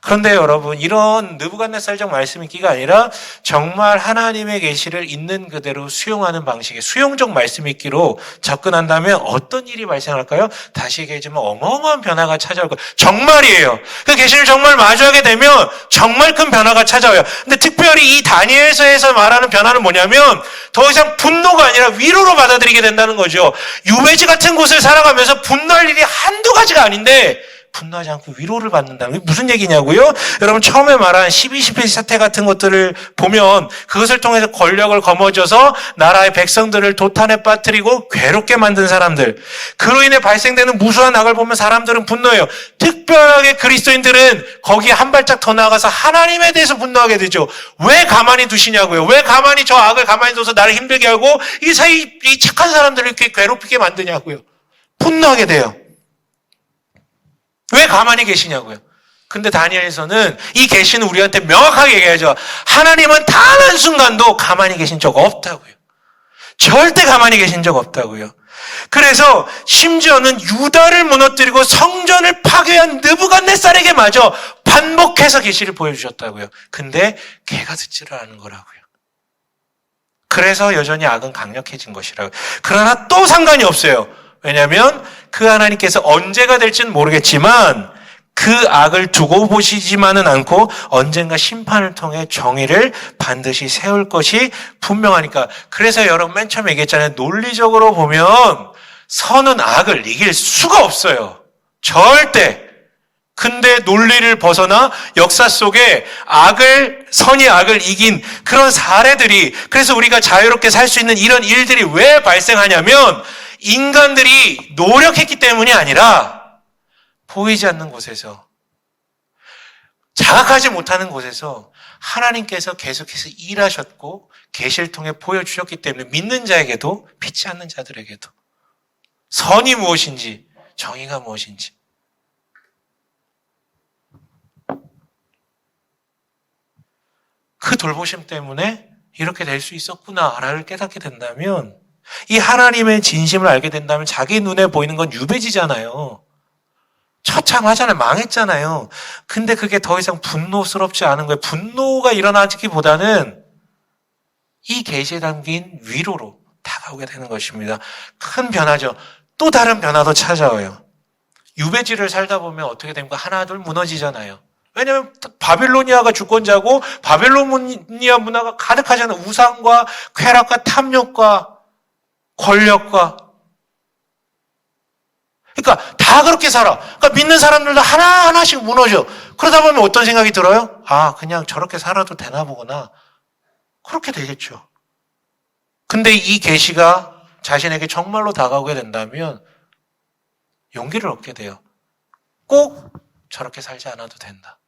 그런데 여러분, 이런 느부갓네살적 말씀 읽기가 아니라 정말 하나님의 계시를 있는 그대로 수용하는 방식의 수용적 말씀 읽기로 접근한다면 어떤 일이 발생할까요? 다시 얘기하지만 어마어마한 변화가 찾아올 거예요. 정말이에요. 그 계시를 정말 마주하게 되면 정말 큰 변화가 찾아와요. 근데 특별히 이 다니엘서에서 말하는 변화는 뭐냐면 더 이상 분노가 아니라 위로로 받아들이게 된다는 거죠. 유배지 같은 곳을 살아가면서 분노할 일이 한두 가지가 아닌데 분노하지 않고 위로를 받는다는 게 무슨 얘기냐고요? 여러분 처음에 말한 12.11 사태 같은 것들을 보면 그것을 통해서 권력을 거머쥐어서 나라의 백성들을 도탄에 빠뜨리고 괴롭게 만든 사람들, 그로 인해 발생되는 무수한 악을 보면 사람들은 분노해요. 특별하게 그리스도인들은 거기에 한 발짝 더 나아가서 하나님에 대해서 분노하게 되죠. 왜 가만히 두시냐고요? 왜 가만히 저 악을 가만히 둬서 나를 힘들게 하고 이 착한 사람들을 이렇게 괴롭히게 만드냐고요? 분노하게 돼요. 왜 가만히 계시냐고요. 근데 다니엘에서는 이 계시는 우리한테 명확하게 얘기하죠. 하나님은 단 한순간도 가만히 계신 적 없다고요. 절대 가만히 계신 적 없다고요. 그래서 심지어는 유다를 무너뜨리고 성전을 파괴한 느부갓네살에게마저 반복해서 계시를 보여주셨다고요. 근데 걔가 듣지를 않은 거라고요. 그래서 여전히 악은 강력해진 것이라고요. 그러나 또 상관이 없어요. 왜냐하면 그 하나님께서 언제가 될지는 모르겠지만 그 악을 두고 보시지만은 않고 언젠가 심판을 통해 정의를 반드시 세울 것이 분명하니까. 그래서 여러분 맨 처음에 얘기했잖아요. 논리적으로 보면 선은 악을 이길 수가 없어요. 절대. 근데 논리를 벗어나 역사 속에 선이 악을 이긴 그런 사례들이, 그래서 우리가 자유롭게 살 수 있는 이런 일들이 왜 발생하냐면 인간들이 노력했기 때문이 아니라 보이지 않는 곳에서, 자각하지 못하는 곳에서 하나님께서 계속해서 일하셨고 계시를 통해 보여주셨기 때문에 믿는 자에게도 믿지 않는 자들에게도 선이 무엇인지 정의가 무엇인지, 그 돌보심 때문에 이렇게 될 수 있었구나를 깨닫게 된다면, 이 하나님의 진심을 알게 된다면 자기 눈에 보이는 건 유배지잖아요. 처참하잖아요. 망했잖아요. 근데 그게 더 이상 분노스럽지 않은 거예요. 분노가 일어나기보다는 이 계시에 담긴 위로로 다가오게 되는 것입니다. 큰 변화죠. 또 다른 변화도 찾아와요. 유배지를 살다 보면 어떻게 됩니까? 하나둘 무너지잖아요. 왜냐하면 바빌로니아가 주권자고 바빌로니아 문화가 가득하잖아요. 우상과 쾌락과 탐욕과 권력과. 그러니까 다 그렇게 살아. 그러니까 믿는 사람들도 하나하나씩 무너져. 그러다 보면 어떤 생각이 들어요? 아, 그냥 저렇게 살아도 되나 보구나. 그렇게 되겠죠. 근데 이 계시가 자신에게 정말로 다가오게 된다면 용기를 얻게 돼요. 꼭 저렇게 살지 않아도 된다.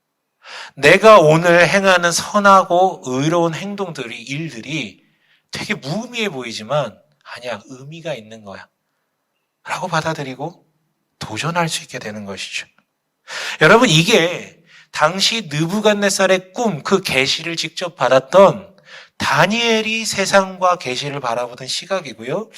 내가 오늘 행하는 선하고 의로운 행동들이, 일들이 되게 무의미해 보이지만 아니야, 의미가 있는 거야 라고 받아들이고 도전할 수 있게 되는 것이죠. 여러분, 이게 당시 느부갓네살의 꿈, 그 계시를 직접 받았던 다니엘이 세상과 계시를 바라보던 시각이고요.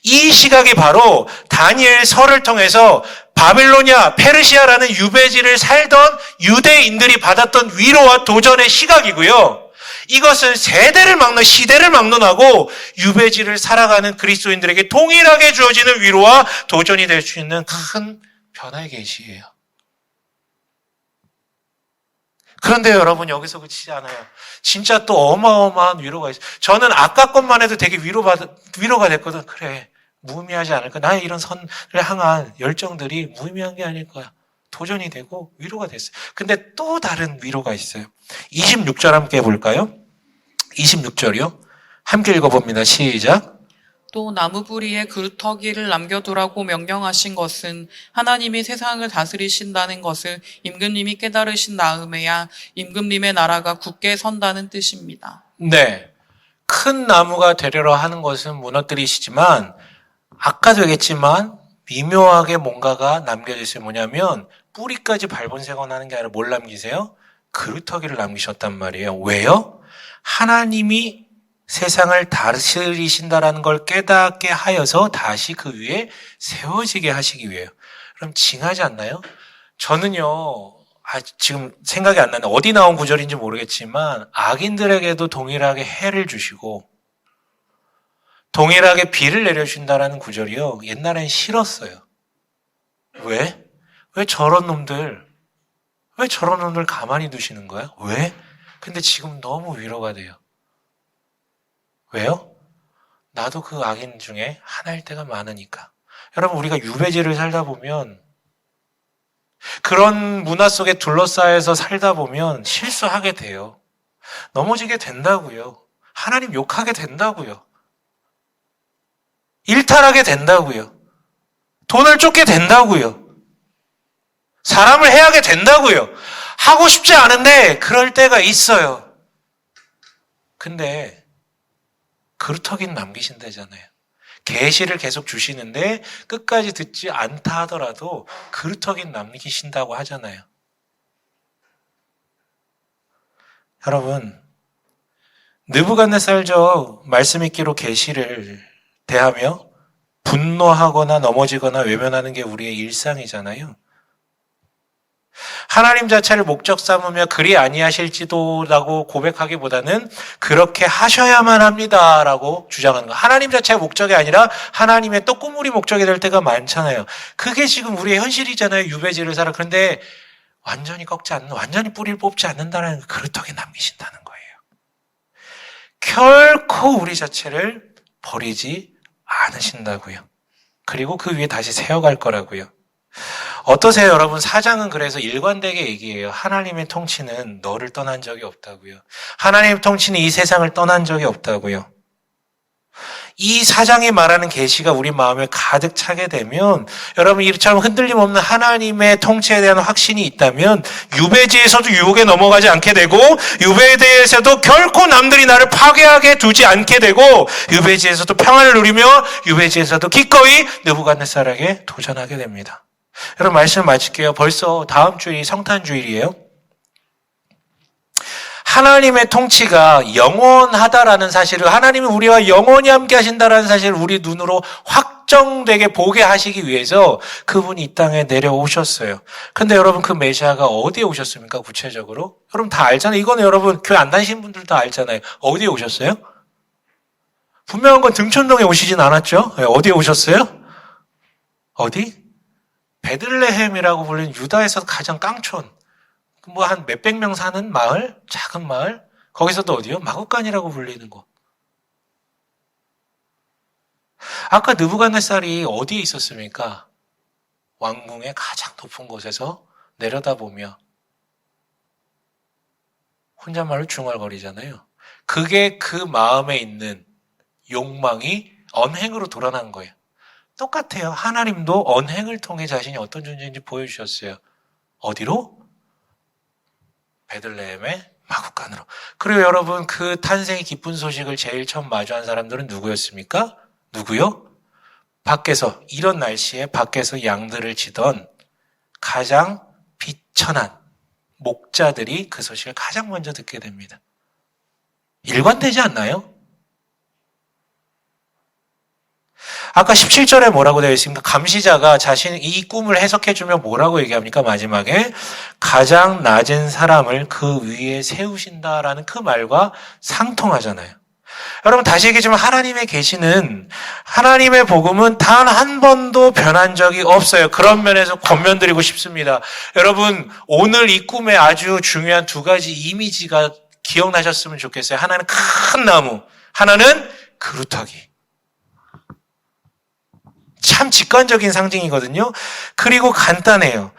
이 시각이 바로 다니엘서를 통해서 바빌로니아, 페르시아라는 유배지를 살던 유대인들이 받았던 위로와 도전의 시각이고요. 이것은 세대를 막론, 시대를 막론하고 유배지를 살아가는 그리스도인들에게 동일하게 주어지는 위로와 도전이 될 수 있는 큰 변화의 계시예요. 그런데 여러분, 여기서 그치지 않아요. 진짜 또 어마어마한 위로가 있어요. 저는 아까 것만 해도 되게 위로가 됐거든. 그래, 무의미하지 않을 거야. 나의 이런 선을 향한 열정들이 무의미한 게 아닐 거야. 도전이 되고 위로가 됐어요. 근데 또 다른 위로가 있어요. 26절 함께 해볼까요? 26절이요. 함께 읽어봅니다. 시작. 또 나무뿌리에 그루터기를 남겨두라고 명령하신 것은 하나님이 세상을 다스리신다는 것을 임금님이 깨달으신 다음에야 임금님의 나라가 굳게 선다는 뜻입니다. 네. 큰 나무가 되려라 하는 것은 무너뜨리시지만 아까도 얘기했지만 미묘하게 뭔가가 남겨져 있어요. 뭐냐면 뿌리까지 발본색원 하는 게 아니라 뭘 남기세요? 그루터기를 남기셨단 말이에요. 왜요? 하나님이 세상을 다스리신다라는 걸 깨닫게 하여서 다시 그 위에 세워지게 하시기 위해요. 그럼 징하지 않나요? 저는요, 지금 생각이 안 나는데 어디 나온 구절인지 모르겠지만 악인들에게도 동일하게 해를 주시고 동일하게 비를 내려주신다라는 구절이요, 옛날엔 싫었어요. 왜? 왜 저런 놈들 가만히 두시는 거야? 왜? 근데 지금 너무 위로가 돼요. 왜요? 나도 그 악인 중에 하나일 때가 많으니까. 여러분, 우리가 유배지를 살다 보면 그런 문화 속에 둘러싸여서 살다 보면 실수하게 돼요. 넘어지게 된다고요. 하나님 욕하게 된다고요. 일탈하게 된다고요. 돈을 쫓게 된다고요. 사람을 해하게 된다고요. 하고 싶지 않은데 그럴 때가 있어요. 근데 그루터기는 남기신다잖아요. 계시를 계속 주시는데 끝까지 듣지 않다 하더라도 그루터기는 남기신다고 하잖아요. 여러분, 느부갓네살저 말씀 읽기로 계시를 대하며 분노하거나 넘어지거나 외면하는 게 우리의 일상이잖아요. 하나님 자체를 목적 삼으며 그리 아니하실지도라고 고백하기보다는 그렇게 하셔야만 합니다라고 주장하는 거. 하나님 자체가 목적이 아니라 하나님의 떡고물이 목적이 될 때가 많잖아요. 그게 지금 우리의 현실이잖아요. 유배지를 살아. 그런데 완전히 완전히 뿌리를 뽑지 않는다는 그루터기 남기신다는 거예요. 결코 우리 자체를 버리지 않으신다고요. 그리고 그 위에 다시 세워갈 거라고요. 어떠세요, 여러분? 4장은 그래서 일관되게 얘기해요. 하나님의 통치는 너를 떠난 적이 없다고요. 하나님의 통치는 이 세상을 떠난 적이 없다고요. 이 4장이 말하는 계시가 우리 마음에 가득 차게 되면 여러분 이처럼 흔들림 없는 하나님의 통치에 대한 확신이 있다면 유배지에서도 유혹에 넘어가지 않게 되고 유배지에서도 결코 남들이 나를 파괴하게 두지 않게 되고 유배지에서도 평안을 누리며 유배지에서도 기꺼이 느부갓네살에게 도전하게 됩니다. 여러분 말씀 마칠게요. 벌써 다음 주일이 성탄주일이에요. 하나님의 통치가 영원하다라는 사실을, 하나님이 우리와 영원히 함께 하신다라는 사실을 우리 눈으로 확정되게 보게 하시기 위해서 그분이 이 땅에 내려오셨어요. 근데 여러분 그 메시아가 어디에 오셨습니까? 구체적으로? 여러분 다 알잖아요. 이거는 여러분 교회 안 다니신 분들 다 알잖아요. 어디에 오셨어요? 분명한 건 등촌동에 오시진 않았죠? 어디에 오셨어요? 어디? 베들레헴이라고 불리는 유다에서 가장 깡촌. 뭐 한 몇백 명 사는 마을, 작은 마을, 거기서도 어디요? 마구간이라고 불리는 곳. 아까 느부갓네살이 어디에 있었습니까? 왕궁의 가장 높은 곳에서 내려다보며 혼잣말로 중얼거리잖아요. 그게 그 마음에 있는 욕망이 언행으로 드러난 거예요. 똑같아요. 하나님도 언행을 통해 자신이 어떤 존재인지 보여주셨어요. 어디로? 베들레헴의 마구간으로. 그리고 여러분 그 탄생의 기쁜 소식을 제일 처음 마주한 사람들은 누구였습니까? 누구요? 밖에서 이런 날씨에 밖에서 양들을 치던 가장 비천한 목자들이 그 소식을 가장 먼저 듣게 됩니다. 일관되지 않나요? 아까 17절에 뭐라고 되어 있습니까? 감시자가 자신이 이 꿈을 해석해주면 뭐라고 얘기합니까? 마지막에 가장 낮은 사람을 그 위에 세우신다라는 그 말과 상통하잖아요. 여러분 다시 얘기하지만 하나님의 계시는, 하나님의 복음은 단 한 번도 변한 적이 없어요. 그런 면에서 권면드리고 싶습니다. 여러분 오늘 이 꿈에 아주 중요한 두 가지 이미지가 기억나셨으면 좋겠어요. 하나는 큰 나무, 하나는 그루터기. 참 직관적인 상징이거든요. 그리고 간단해요.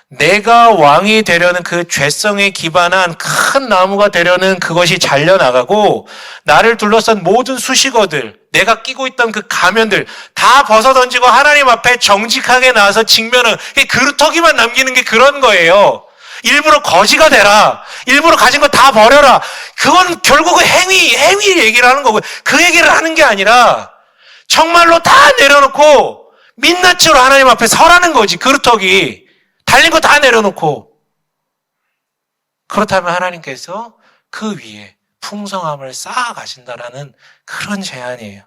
내가 왕이 되려는 그 죄성에 기반한 큰 나무가 되려는 그것이 잘려나가고 나를 둘러싼 모든 수식어들, 내가 끼고 있던 그 가면들 다 벗어던지고 하나님 앞에 정직하게 나와서 직면은 그루터기만 남기는 게 그런 거예요. 일부러 거지가 되라. 일부러 가진 거 다 버려라. 그건 결국은 행위 얘기를 하는 거고 그 얘기를 하는 게 아니라 정말로 다 내려놓고 민낯으로 하나님 앞에 서라는 거지. 그루터기. 달린 거 다 내려놓고. 그렇다면 하나님께서 그 위에 풍성함을 쌓아가신다라는 그런 제안이에요.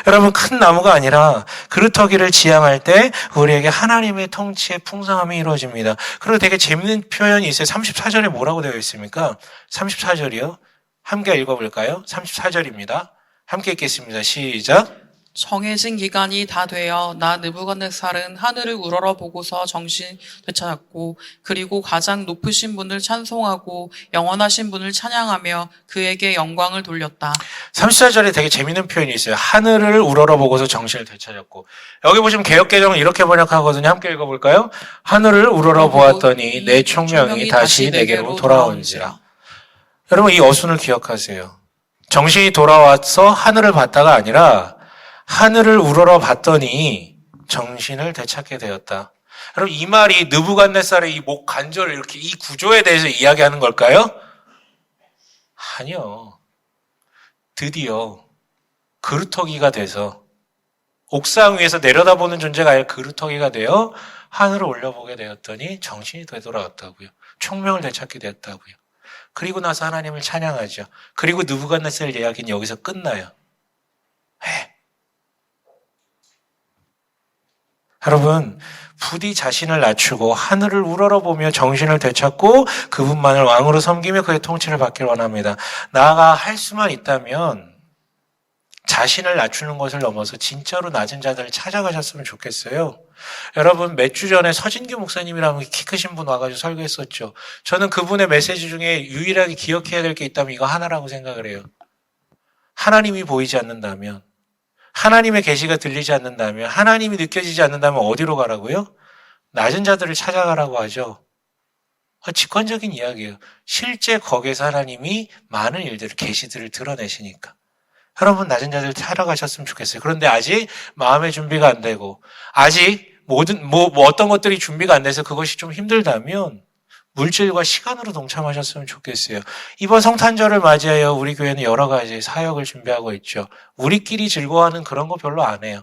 여러분 큰 나무가 아니라 그루터기를 지향할 때 우리에게 하나님의 통치의 풍성함이 이루어집니다. 그리고 되게 재밌는 표현이 있어요. 34절에 뭐라고 되어 있습니까? 34절이요. 함께 읽어볼까요? 34절입니다. 함께 읽겠습니다. 시작. 정해진 기간이 다 되어 나 느부갓네살은 하늘을 우러러 보고서 정신 되찾았고 그리고 가장 높으신 분을 찬송하고 영원하신 분을 찬양하며 그에게 영광을 돌렸다. 34절에 되게 재밌는 표현이 있어요. 하늘을 우러러 보고서 정신을 되찾았고. 여기 보시면 개역개정은 이렇게 번역하거든요. 함께 읽어볼까요? 하늘을 우러러 보았더니 내 총명이 다시 내게로 돌아온지라. 여러분 이 어순을 기억하세요. 정신이 돌아와서 하늘을 봤다가 아니라 하늘을 우러러 봤더니 정신을 되찾게 되었다. 여러분 이 말이 느부갓네살의 이 목 관절 이렇게 이 구조에 대해서 이야기하는 걸까요? 아니요. 드디어 그루터기가 돼서 옥상 위에서 내려다보는 존재가 아니라 그루터기가 되어 하늘을 올려보게 되었더니 정신이 되돌아왔다고요. 총명을 되찾게 되었다고요. 그리고 나서 하나님을 찬양하죠. 그리고 느부갓네살 이야기는 여기서 끝나요. 여러분 부디 자신을 낮추고 하늘을 우러러보며 정신을 되찾고 그분만을 왕으로 섬기며 그의 통치를 받기를 원합니다. 나아가 할 수만 있다면 자신을 낮추는 것을 넘어서 진짜로 낮은 자들을 찾아가셨으면 좋겠어요. 여러분 몇 주 전에 서진규 목사님이라는 키 크신 분 와가지고 설교했었죠. 저는 그분의 메시지 중에 유일하게 기억해야 될 게 있다면 이거 하나라고 생각을 해요. 하나님이 보이지 않는다면, 하나님의 계시가 들리지 않는다면, 하나님이 느껴지지 않는다면 어디로 가라고요? 낮은 자들을 찾아가라고 하죠. 직관적인 이야기예요. 실제 거기에서 하나님이 많은 일들을, 계시들을 드러내시니까. 여러분 낮은 자들 찾아가셨으면 좋겠어요. 그런데 아직 마음의 준비가 안 되고 아직 어떤 것들이 준비가 안 돼서 그것이 좀 힘들다면 물질과 시간으로 동참하셨으면 좋겠어요. 이번 성탄절을 맞이하여 우리 교회는 여러 가지 사역을 준비하고 있죠. 우리끼리 즐거워하는 그런 거 별로 안 해요.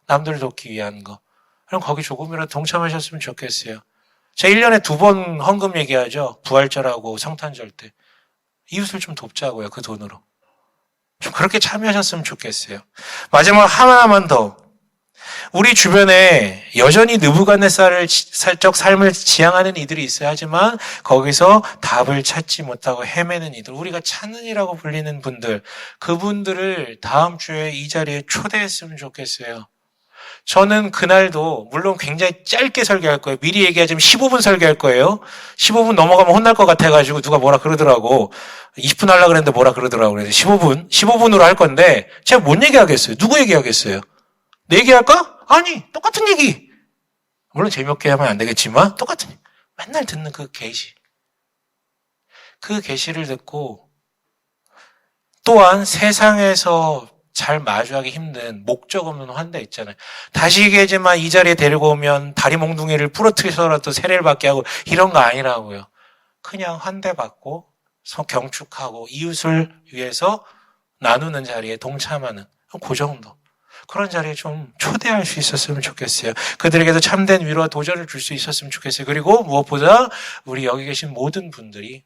남들 돕기 위한 거. 그럼 거기 조금이라도 동참하셨으면 좋겠어요. 제가 1년에 2번 헌금 얘기하죠. 부활절하고 성탄절 때. 이웃을 좀 돕자고요. 그 돈으로. 좀 그렇게 참여하셨으면 좋겠어요. 마지막 하나만 더. 우리 주변에 여전히 느부갓네살을 살짝 삶을 지향하는 이들이 있어야 하지만 거기서 답을 찾지 못하고 헤매는 이들, 우리가 찾는이라고 불리는 분들, 그분들을 다음 주에 이 자리에 초대했으면 좋겠어요. 저는 그날도 물론 굉장히 짧게 설교할 거예요. 미리 얘기하자면 15분 설교할 거예요. 15분 넘어가면 혼날 것 같아가지고 누가 뭐라 그러더라고. 20분 하려고 그랬는데 뭐라 그러더라고. 그래서 15분으로 할 건데 제가 뭔 얘기하겠어요? 누구 얘기하겠어요? 내 얘기할까? 아니, 똑같은 얘기. 물론 재미없게 하면 안 되겠지만 똑같은 얘기. 맨날 듣는 그 계시. 그 계시를 듣고 또한 세상에서 잘 마주하기 힘든 목적 없는 환대 있잖아요. 다시 얘기하지만 이 자리에 데리고 오면 다리 몽둥이를 부러뜨려서라도 세례를 받게 하고 이런 거 아니라고요. 그냥 환대받고 경축하고 이웃을 위해서 나누는 자리에 동참하는 그 정도. 그런 자리에 좀 초대할 수 있었으면 좋겠어요. 그들에게도 참된 위로와 도전을 줄 수 있었으면 좋겠어요. 그리고 무엇보다 우리 여기 계신 모든 분들이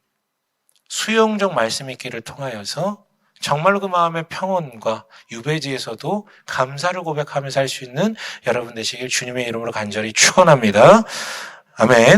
수용적 말씀 있기를 통하여서 정말로 그 마음의 평온과 유배지에서도 감사를 고백하며 살 수 있는 여러분 되시길 주님의 이름으로 간절히 축원합니다. 아멘.